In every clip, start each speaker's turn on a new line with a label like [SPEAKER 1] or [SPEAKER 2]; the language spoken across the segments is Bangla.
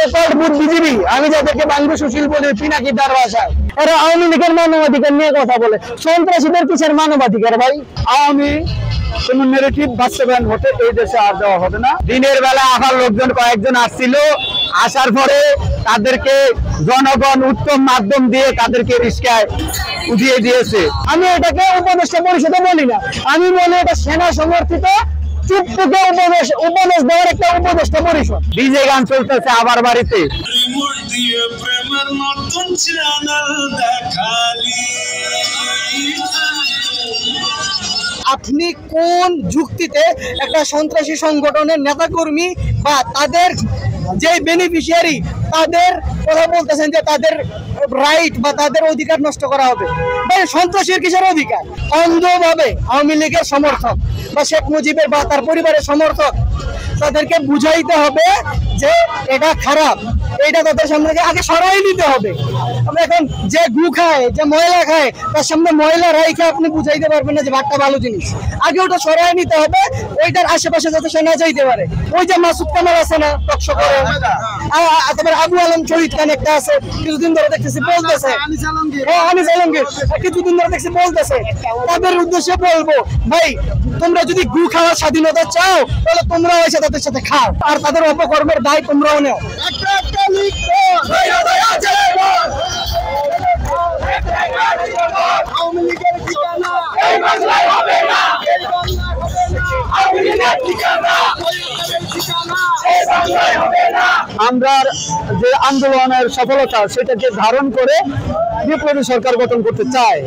[SPEAKER 1] রেকর্ড বুদ্ধিজীবী আমি যাদেরকে বাংলা সুশীল বলি পিনাকি তার ভাষায়, এরা আওয়ামী লীগের মানবাধিকার নিয়ে কথা বলে। সন্ত্রাসীদের কিসের মানবাধিকার ভাই? আওয়ামী কোন নেগেটিভ বাস্তবায়ন হতে এই দেশে আর দেওয়া হবে না। দিনের বেলা আবার লোকজন কয়েকজন আসছিল, আসার পরে তাদেরকে জনগণ উত্তম মাধ্যম দিয়ে তাদেরকে রিস্কায় উঠিয়ে দিয়েছে। আমি এটাকে উপদেষ্টা পরিষদে বলি না, আমি বলি এটা সেনা সমর্থিত চুপটুকে উপদেশ দেওয়ার একটা উপদেষ্টা পরিষদ। ডিজে গান চলতেছে আবার বাড়িতে। আপনি কোন যুক্তিতে একটা সন্ত্রাসী সংগঠনের নেতাকর্মী বা তাদের যে বেনিফিশিয়ারি তাদের কথা বলতেছেন যে তাদের রাইট বা তাদের অধিকার নষ্ট করা হবে? ভাই সন্ত্রাসীর কিসের অধিকার? অন্ধভাবে আওয়ামী লীগের সমর্থক বা শেখ মুজিবের বা তার পরিবারের সমর্থক তাদেরকে বুঝাইতে হবে যে এটা খারাপ, এটা তাদের সামনে আগে সরাই নিতে হবে। আমরা এখন যে গু খায়, যে ময়লা খায়, তার সামনে ময়লা রাইখে আপনি বুঝাইতে পারবেন না যে ভাতটা ভালো জিনিস। আগে ওটা সরাই নিতে হবে, ওইটার আশেপাশে যাতে সে না যাইতে পারে। ওই যে মাসুদ কামাল আছে না টকশো করে, তারপরে আবু আলম শহীদ খান একটা আছে, কিছুদিন ধরে দেখতেছি বলতেছে, আনিস আলমগীর কিছুদিন ধরে দেখছি বলতেছে। তাদের উদ্দেশ্যে বলবো, ভাই তোমরা যদি গু খাওয়ার স্বাধীনতা চাও তাহলে তোমরাও এসে তাদের সাথে খাও, আর তাদের অপকর্মের দায় তোমরাও নেও। আমরা যে আন্দোলনের সফলতা সেটাকে ধারণ করে বিপ্লবী সরকার গঠন করতে চাই,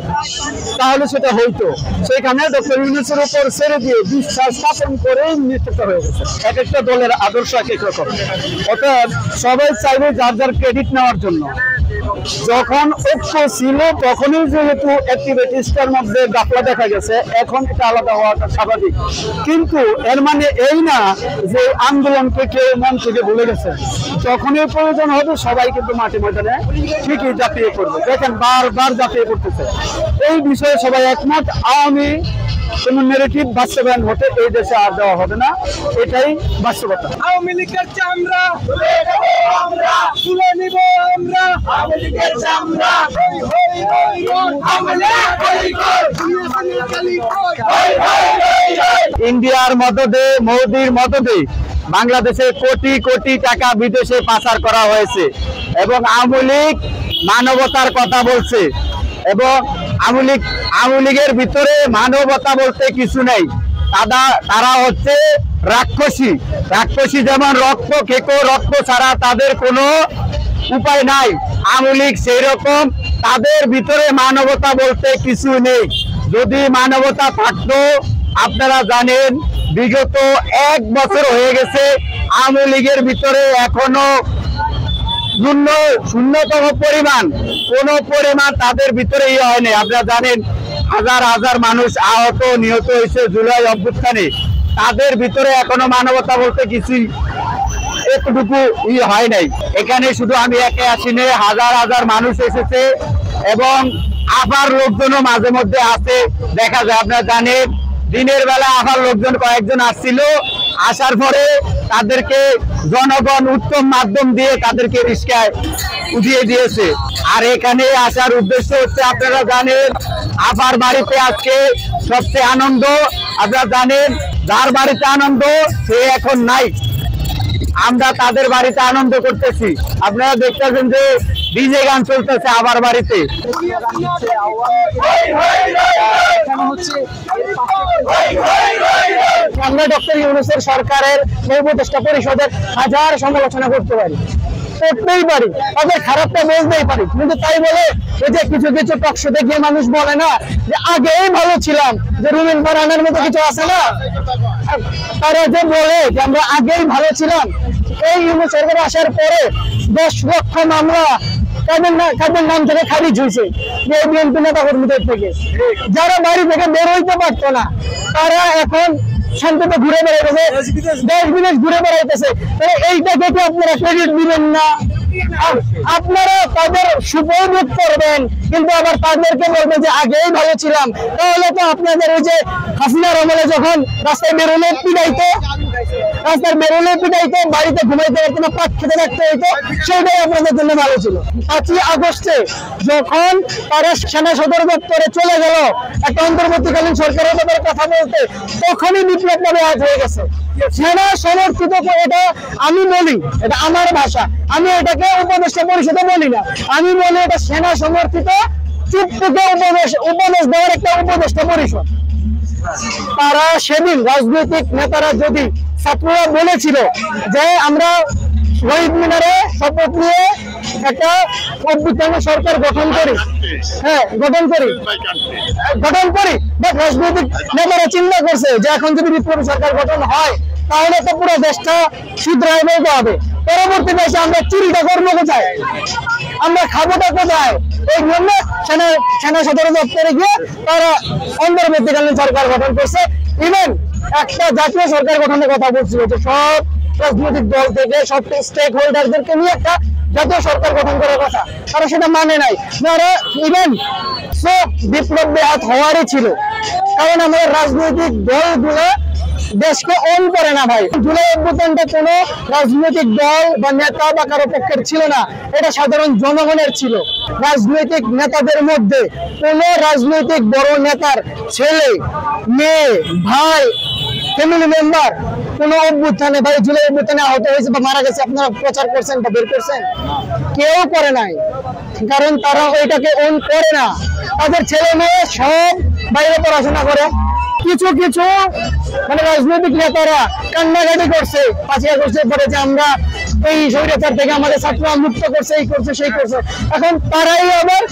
[SPEAKER 1] তাহলে সেটা হইতো। সেখানে ডক্টর ইউনূসের উপর ছেড়ে দিয়ে বিশ্বাস স্থাপন করে নিশ্চিত হয়ে গেছে। এক একটা দলের আদর্শ এক এক রকম, অর্থাৎ সবাই চাইবে যার যার ক্রেডিট নেওয়ার জন্য। যখন ঐক্য ছিল তখনই যেহেতু অ্যাক্টিভিটিস্টের মধ্যে গাফলা দেখা গেছে, এখন এটা আলাদা হওয়াটা স্বাভাবিক। কিন্তু এর মানে এই না যে আন্দোলনকে কেউ মন থেকে ভুলে গেছে। যখনই প্রয়োজন হবে সবাই কিন্তু মাঠে ময়দানে ঠিকই ঝাঁপিয়ে পড়বে। দেখেন বারবার ঝাঁপিয়ে পড়তেছে। এই বিষয়ে সবাই একমত। আওয়ামী কোন নেগেটিভ বাস্তবায়ন হতে এই দেশে আর দেওয়া হবে না, এটাই বাস্তবতা। আওয়ামী লীগের চামড়া তুলে নিব আমরা, আওয়ামী লীগের চামড়া ইন্ডিয়ার মদদে, মোদির মদদে বাংলাদেশে কোটি কোটি টাকা বিদেশে পাচার করা হয়েছে এবং আওয়ামী লীগ মানবতার কথা বলছে। এবং আওয়ামী লীগের ভিতরে মানবতা বলতে কিছু নেই। তারা হচ্ছে রাক্ষসী, যেমন রক্ত খেকো, রক্ত ছাড়া তাদের কোনো উপায় নাই। আওয়ামী লীগ সেই রকম, তাদের ভিতরে মানবতা বলতে কিছু নেই। যদি মানবতা থাকতো, আপনারা জানেন বিগত 1 বছর হয়ে গেছে আওয়ামী লীগের ভিতরে এখনো শূন্যতম কোন পরিমাণ তাদের ভিতরে হয়নি। আপনারা জানেন হাজার হাজার মানুষ আহত নিহত হয়েছে জুলাই অভ্যুত্থানে। তাদের ভিতরে এখনো মানবতা বলতে কিছুই এতটুকু হয় নাই। এখানে শুধু আমি একে আসিনি, হাজার হাজার মানুষ এসেছে এবং আবার লোকজনও মাঝে মধ্যে আসে দেখা যায়। আপনারা জানেন দিনের বেলা আবার লোকজন কয়েকজন আসছিল, আসার পরে তাদেরকে জনগণ উত্তম মাধ্যম দিয়ে তাদেরকে রিস্কায় উঠিয়ে দিয়েছে। আর এখানে আসার উদ্দেশ্য হচ্ছে, আপনারা জানেন আবার বাড়িতে আজকে সবচেয়ে আনন্দ। আপনারা জানেন যার বাড়িতে আনন্দ সে এখন নাই, আমরা তাদের বাড়িতে আনন্দ করতেছি। আপনারা দেখতেছেন যে ডিজে গান চলতেছে আবার বাড়িতে। আমরা ডক্টর ইউনূসের সরকারের উপদেষ্টা পরিষদের হাজার সমালোচনা করতে পারি, তাদের খারাপটা বলতেই পারি, কিন্তু তাই বলে ওই যে কিছু কিছু টকশোতে গিয়ে মানুষ বলে না যে আগেই ভালো ছিলাম, যে রুমিন ফারহানের মতো কিছু আছে না, তারা যে বলে যে আমরা আগেই ভালো ছিলাম। এই ইউনূস সরকার আসার পরে 10 লক্ষ মামলা কাদের নাম থেকে খারিজ হয়েছে, বিএনপি নেতা কর্মীদের থেকে, যারা বাড়ি থেকে বের হইতে পারতো না তারা এখন শান্তিতে ঘুরে বেড়াইতেছে, দেশ বিদেশ ঘুরে বেড়াইতেছে। এইটা দেখে আপনারা ক্রেডিট দিবেন না, আপনারা তাদের সুপরিবোধ করবেন কিন্তু আবার তাদেরকে বলবেন যে আগেই ভালো ছিলাম। তাহলে তো আপনাদের ওই যে হাসিনার আমলে যখন রাস্তায় বেরোলে পিড়াইতো, রাস্তার বেরোলে পিটাইতো, বাড়িতে ঘুমাইতে পারতো না, পাট খেতে থাকতে হইতো, সেটাই আপনাদের জন্য ভালো ছিল। 5ই আগস্টে যখন তারা সেনা সদর দপ্তরে চলে গেল একটা অন্তর্বর্তীকালীন সরকারের ব্যাপারে কথা বলতে, তখনই বিপ্লবভাবে আজ হয়ে গেছে। সেনা সমর্থিত, এটা আমি বলি, এটা আমার ভাষা, আমি এটাকে উপদেষ্টা পরিষদে বলি না, আমি বলি এটা সেনা সমর্থিত চুক্তিতে উপদেশ দেওয়ার একটা উপদেষ্টা পরিষদ। তারা সেদিন রাজনৈতিক নেতারা যদি ছাত্ররা বলেছিল যে আমরা শহীদ মিনারে শপথ নিয়ে একটা অভ্যুত্থানের সরকার গঠন করি, হ্যাঁ গঠন করি, বাট রাজনৈতিক নেতারা চিন্তা করছে যে এখন যদি বিপ্লবী সরকার গঠন হয় তাহলে তো পুরো দেশটা শুধরায় বলতে হবে। পরবর্তী দেশে আমরা চুরিটা করবো কোথায়, আমরা খাবোটা কোথায়? এই জন্য সেনা সদর দপ্তরে গিয়ে তারা অন্তর্বর্তীকালীন সরকার গঠন করছে। ইভেন একটা জাতীয় সরকার গঠনের কথা বলছিল যে সব রাজনৈতিক দল থেকে সব স্টেক হোল্ডারদেরকে নিয়ে একটা জাতীয় সরকার গঠন করার কথা, তারা সেটা মানে নাই। ইভেন সব বিপ্লব ব্যাহত হওয়ারই ছিল, কারণ আমাদের রাজনৈতিক দলগুলো দেশকে অন করে না ভাই। জুলাই অভ্যুত্থানটা কোনো রাজনৈতিক দল বা নেতা বা কারো পক্ষের ছিল না, এটা সাধারণ জনগণের ছিল। রাজনৈতিক নেতাদের মধ্যে কোন রাজনৈতিক বড় নেতার ছেলে, মেয়ে, ভাই, ফ্যামিলি মেম্বার কোন অভ্যুত্থানে, ভাই জুলাই অভ্যুত্থানে আহত হয়েছে বা মারা গেছে আপনারা প্রচার করছেন বা বের করছেন? কেউ করে নাই, কারণ তারা ওইটাকে অন করে না। তাদের ছেলে মেয়ে সব বাইরে পড়াশোনা করে। কিছু কিছু মানে রাজনৈতিক নেতারা কান্নাকাটি করছে 5ই আগস্টের পরে যে আমরা এই স্বৈরাচার থেকে আমাদের ছাত্ররা মুক্ত করছে, এই করছে সেই করছে। এখন তারাই আবার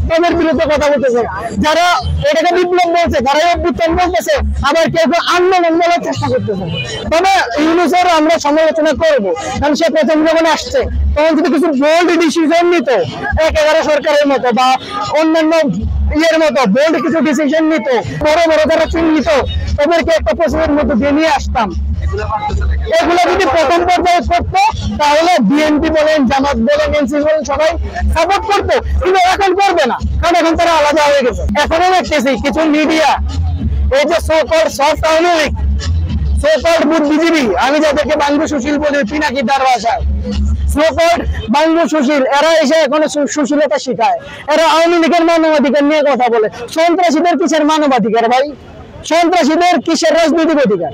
[SPEAKER 1] তাদের বিরুদ্ধে কথা বলতেছে, যারা এটাকে বিপ্লব বলছে তারাই অভ্যুত্থান বলতেছে, আবার কেউ কেউ আন্দোলন বলার চেষ্টা করতেছে। তবে ইউনুসের আমরা সমালোচনা করবো, কারণ সে প্রথম যখন আসছে তখন যদি কিছু বোল্ড ডিসিশন নিত, 11 সরকারের মতো বা অন্যান্য ইয়ের মতো বোল্ড কিছু ডিসিশন নিত, বড় বড় যারা চিহ্নিত তাদেরকে একটা প্রসেসের মধ্যে দিয়ে নিয়ে আসতাম। এগুলো যদি প্রথম পর্যায়ে করতো তাহলে বিএনপি বলেন, জামাত বলেন, এনসিপি বলেন সবাই সাপোর্ট করতো, কিন্তু এখন করবে না, কারণ এখন তারা আলাদা হয়ে গেছে। এখনো দেখতেছি কিছু মিডিয়া, এই যে so-called soft Awami League, so-called বুদ্ধিজীবী, আমি যাদেরকে বাংলু সুশীল বলি পিনাকিদার ভাষায়, সো-কল্ড বাংলু সুশীল, এরা এসে এখন সুশীলতা শিখায়, এরা আওয়ামী লীগের মানবাধিকার নিয়ে কথা বলে। সন্ত্রাসীদের কিসের মানবাধিকার ভাই? সন্ত্রাসীদের কিসের রাজনৈতিক অধিকার?